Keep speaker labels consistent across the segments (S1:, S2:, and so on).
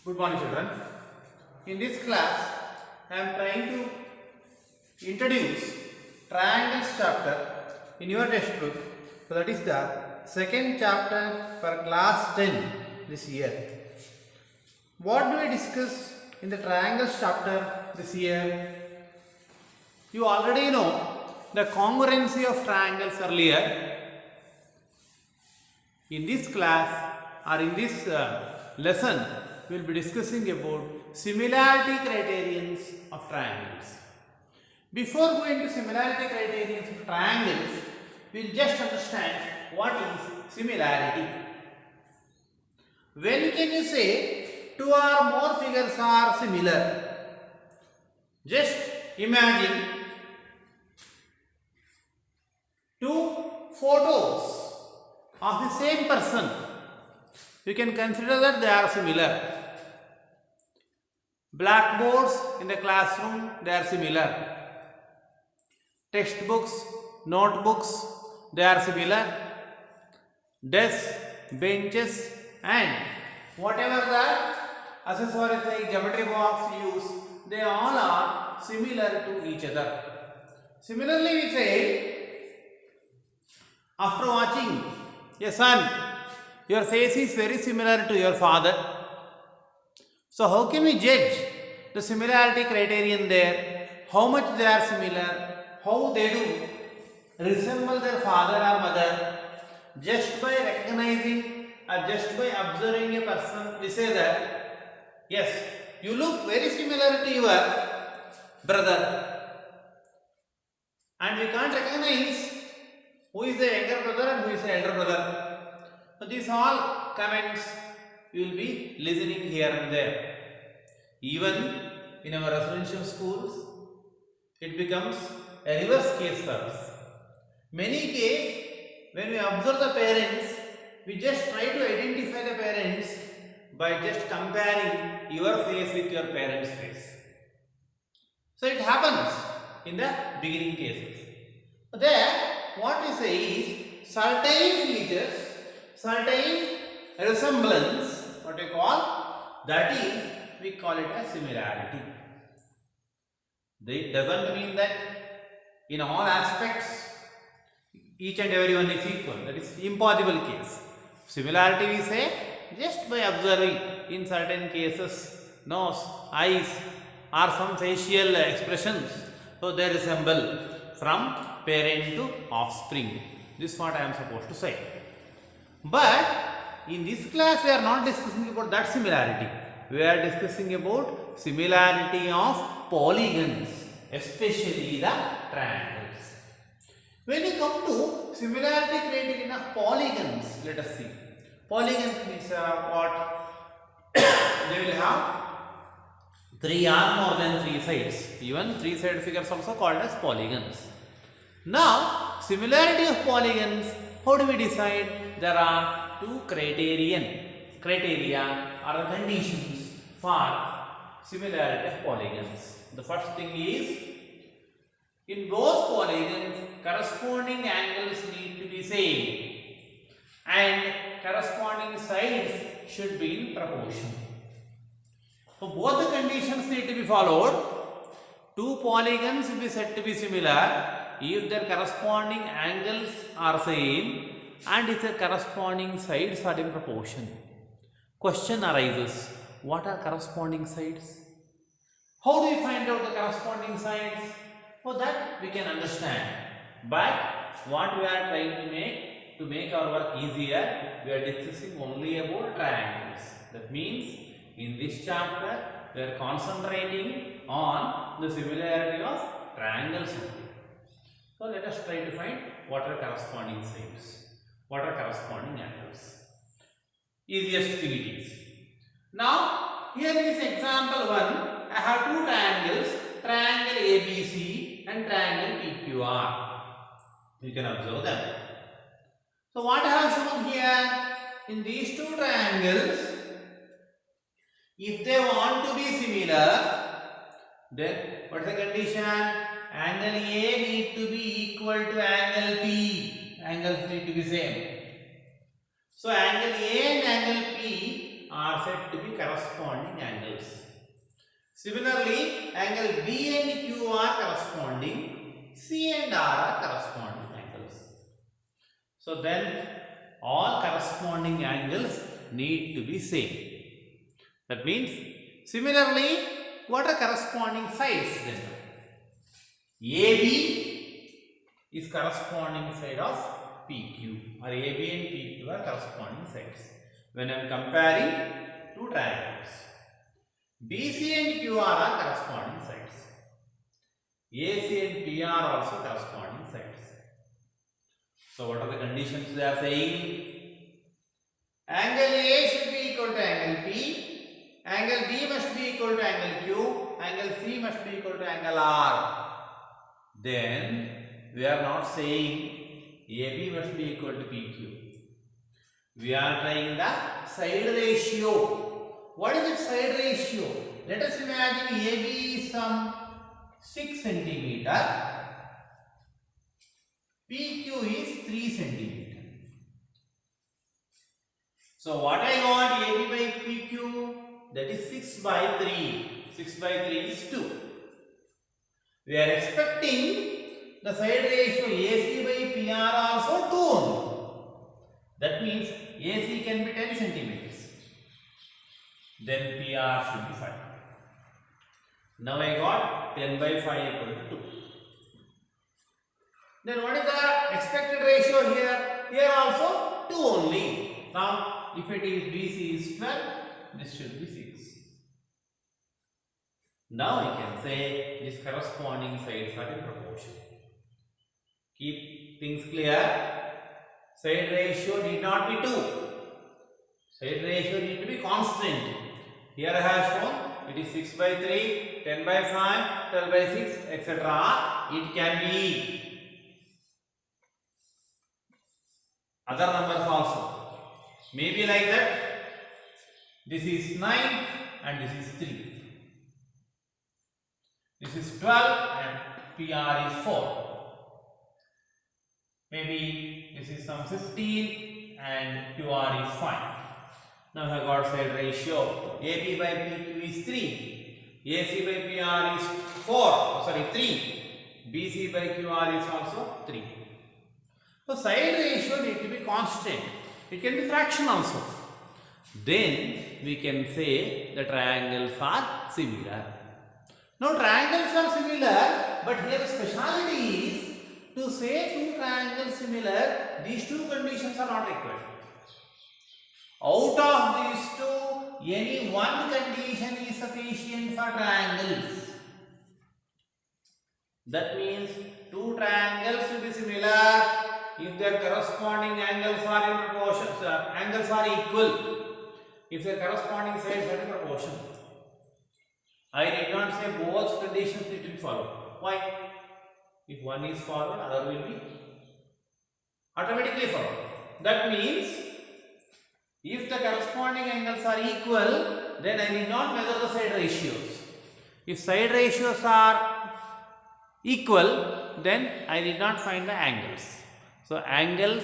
S1: Good morning, children. In this class, I am trying to introduce triangles chapter in your textbook. So that is the second chapter for class 10 this year. What do we discuss in the triangles chapter this year? You already know the congruency of triangles earlier. In this class or in this lesson, we will be discussing about similarity criterions of triangles. Before going to similarity criterions of triangles, we will just understand what is similarity. When can you say two or more figures are similar? Just imagine two photos of the same person. You can consider that they are similar. Blackboards in the classroom, they are similar. Textbooks, notebooks, they are similar. Desks, benches and whatever the accessories like geometry box use, they all are similar to each other. Similarly, we say, after watching a son, your face is very similar to your father. So how can we judge the similarity criterion there? How much they are similar? How they do resemble their father or mother? Just by recognizing or just by observing a person, we say that yes, you look very similar to your brother, and we can't recognize who is the younger brother and who is the elder brother. So these all comments you will be listening here and there. Even in our residential schools, it becomes a reverse case for us. Many cases, when we observe the parents, we just try to identify the parents by just comparing your face with your parents' face. So it happens in the beginning cases. There, what we say is certain features, certain resemblance, what we call, that is, we call it as similarity. It doesn't mean that in all aspects each and everyone is equal. That is impossible case. Similarity we say just by observing in certain cases nose, eyes or some facial expressions, so they resemble from parent to offspring. This is what I am supposed to say. But in this class we are not discussing about that similarity. We are discussing about similarity of polygons, especially the triangles. When you come to similarity criterion of polygons, let us see. Polygons means what? They will have three or more than three sides. Even three-sided figures also called as polygons. Now, similarity of polygons, how do we decide? There are two criteria or conditions for similarity of polygons. The first thing is, in both polygons, corresponding angles need to be same and corresponding sides should be in proportion. So both the conditions need to be followed. Two polygons will be said to be similar if their corresponding angles are same and if their corresponding sides are in proportion. Question arises, what are corresponding sides? How do we find out the corresponding sides? For that we can understand. But what we are trying to make our work easier, we are discussing only about triangles. That means in this chapter we are concentrating on the similarity of triangles only. So let us try to find what are corresponding sides, what are corresponding angles. Easiest thing it is. Now here in this example 1, I have two triangles, triangle ABC and triangle PQR. You can observe them. So what I have shown here, in these two triangles, if they want to be similar, then what is the condition? Angle A need to be equal to angle B. Angles need to be same. So angle A and angle P are said to be corresponding angles. Similarly, angle B and Q are corresponding, C and R are corresponding angles. So then all corresponding angles need to be same. That means, similarly, what are corresponding sides then? AB is corresponding side of PQ, or AB and PQ are corresponding sides. When I am comparing two triangles, BC and QR are corresponding sides. AC and PR are also corresponding sides. So what are the conditions they are saying? Angle A should be equal to angle P, angle B must be equal to angle Q, angle C must be equal to angle R. Then we are not saying AB must be equal to PQ. We are trying the side ratio. What is its side ratio? Let us imagine AB is some 6 centimeter, PQ is 3 centimeter. So what I got AB by PQ, that is 6 by 3. 6 by 3 is 2. We are expecting the side ratio AC by PR also 2 only. That means AC can be 10 centimeters. Then PR should be 5. Now I got 10 by 5 equal to 2. Then what is the expected ratio here? Here also 2 only. Now if it is BC is 12, this should be 6. Now I can say these corresponding sides are in proportion. Keep things clear. Side ratio need not be 2. Side ratio need to be constant. Here I have shown it is 6 by 3, 10 by 5, 12 by 6, etc. It can be other numbers also. Maybe like that. This is 9 and this is 3. This is 12 and PR is 4. Maybe this is some 15 and QR is 5. Now I have got side ratio. AB by PQ is 3. AC by PR is 3. BC by QR is also 3. So side ratio need to be constant. It can be fraction also. Then we can say the triangles are similar. Now triangles are similar, but here the speciality is to say two triangles similar, these two conditions are not required. Out of these two, any one condition is sufficient for triangles. That means two triangles will be similar if their corresponding angles are in proportion, angles are equal, if their corresponding sides are in proportion. I did not say both conditions need to be followed. Why? If one is followed, other will be automatically followed. That means if the corresponding angles are equal, then I need not measure the side ratios. If side ratios are equal, then I did not find the angles. So angles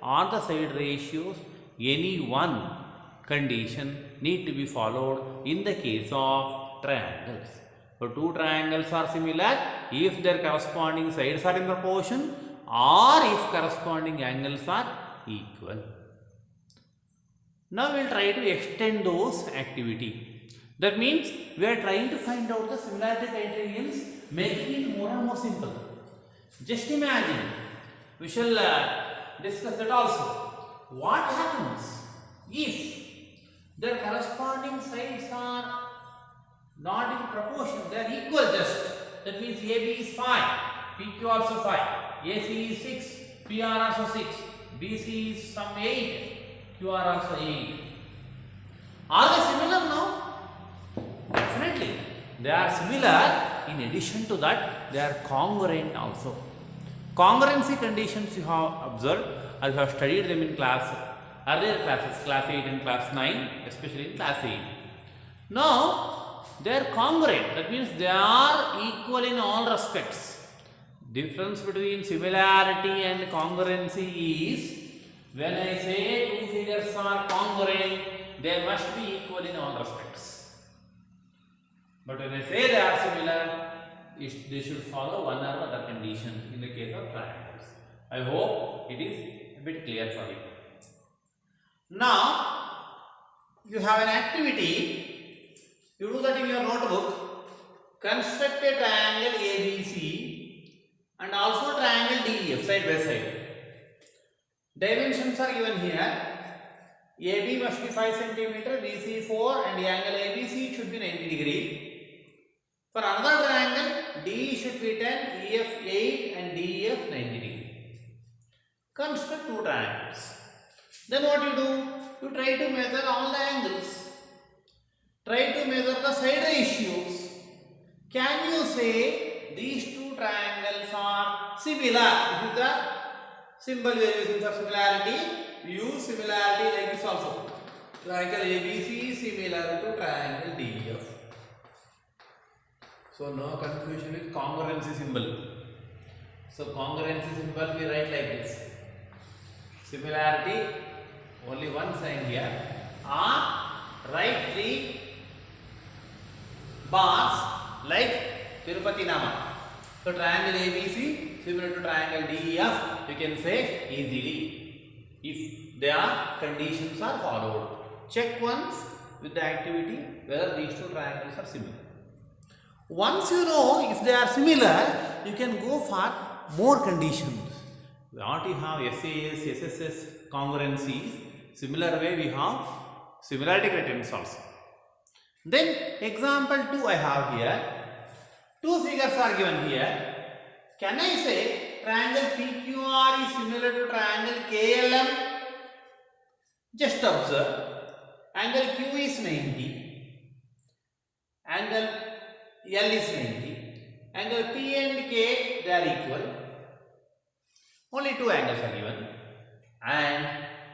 S1: or the side ratios, any one condition need to be followed in the case of triangles. So two triangles are similar if their corresponding sides are in proportion or if corresponding angles are equal. Now we will try to extend those activity. That means we are trying to find out the similarity criterions, making it more and more simple. Just imagine, we shall discuss that also. What happens if their corresponding sides are not in proportion, they are equal just. That means AB is 5, PQ also 5, AC is 6, PR also 6, BC is some 8, QR also 8. Are they similar now? Definitely. They are similar. In addition to that, they are congruent also. Congruency conditions you have observed, as you have studied them in earlier classes, class 8 and class 9, especially in class 8. Now, they are congruent. That means they are equal in all respects. Difference between similarity and congruency is when I say two figures are congruent, they must be equal in all respects. But when I say they are similar, they should follow one or other condition in the case of triangles. I hope it is a bit clear for you. Now, you have an activity. You do that in your notebook. Construct a triangle ABC and also triangle DEF side by side. Dimensions are given here. AB must be 5 cm, BC 4 and the angle ABC should be 90 degree. For another triangle, DE should be 10, EF 8 and DEF 90 degree. Construct two triangles. Then what you do? You try to measure all the angles. Try to measure the side ratios. Can you say these two triangles are similar? This is the symbol we are using for similarity. Use similarity like this also. Triangle ABC is similar to triangle DEF. So no confusion with congruency symbol. So congruency symbol we write like this. Similarity, only one sign here. Write 3 bars like Tirupati Nama. So triangle ABC similar to triangle DEF, you can say easily if their conditions are followed. Check once with the activity whether these two triangles are similar. Once you know if they are similar, you can go for more conditions. What you have SAS, SSS congruencies, similar way we have similarity criterion also. Then example 2 I have here. Two figures are given here. Can I say triangle PQR is similar to triangle KLM? Just observe. Angle Q is 90. Angle L is 90. Angle P and K, they are equal. Only two angles are given. And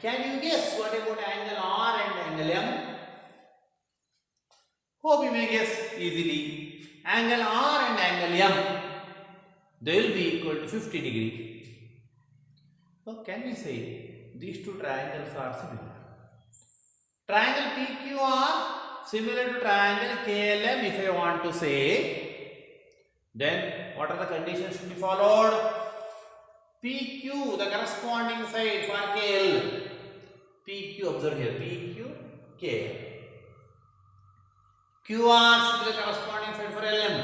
S1: can you guess what about angle R and angle M? Hope you may guess easily. Angle R and angle M, they will be equal to 50 degree. So can we say these two triangles are similar? Triangle PQR similar to triangle KLM if I want to say, then what are the conditions to be followed? PQ, the corresponding side for KL. PQ, observe here, PQ, KL. QR should be the corresponding side for LM.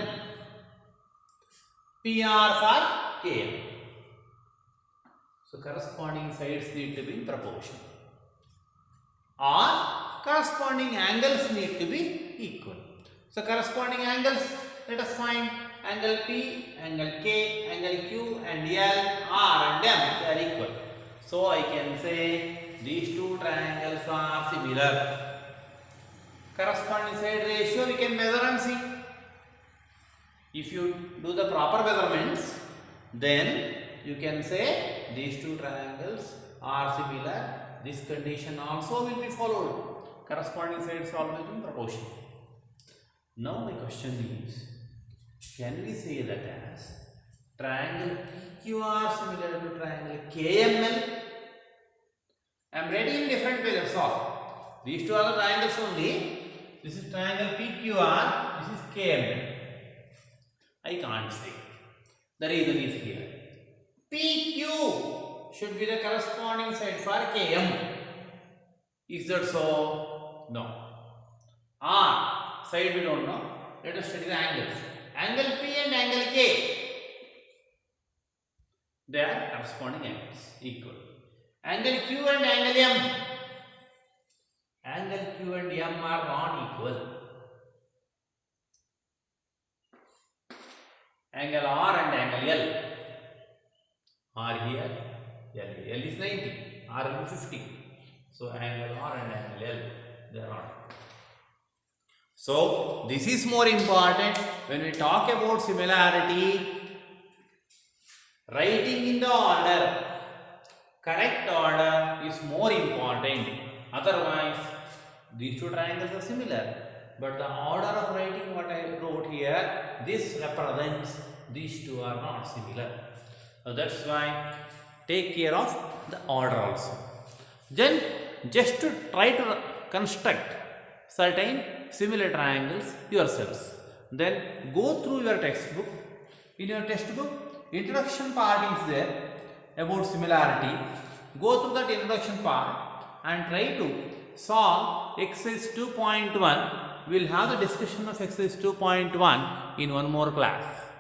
S1: PR for KM. So corresponding sides need to be in proportion. Or corresponding angles need to be equal. So corresponding angles, let us find angle P, angle K, angle Q and L, R and M, they are equal. So I can say these two triangles are similar. Corresponding side ratio we can measure and see. If you do the proper measurements, then you can say these two triangles are similar. This condition also will be followed. Corresponding sides always in proportion. Now my question is, can we say that as triangle PQR similar to triangle KML? I am writing in different way, that's all. These two are the triangles only. This is triangle PQR, this is KML. I can't say. The reason is here. PQ should be the corresponding side for KM. Is that so? No. R side we don't know. Let us study the angles. Angle P and angle K, they are corresponding angles, equal. Angle Q and angle M, angle Q and M are not equal. Angle R and angle L, R here, L is 90, R is 50. So angle R and angle L, they are not. So this is more important when we talk about similarity. Writing in the order, correct order is more important. Otherwise, these two triangles are similar, but the order of writing what I wrote here, this represents these two are not similar. So that's why take care of the order also. Then just to try to construct certain similar triangles yourselves. Then go through your textbook. In your textbook, introduction part is there about similarity. Go through that introduction part and try to solve exercise 2.1. We will have the discussion of exercise 2.1 in one more class.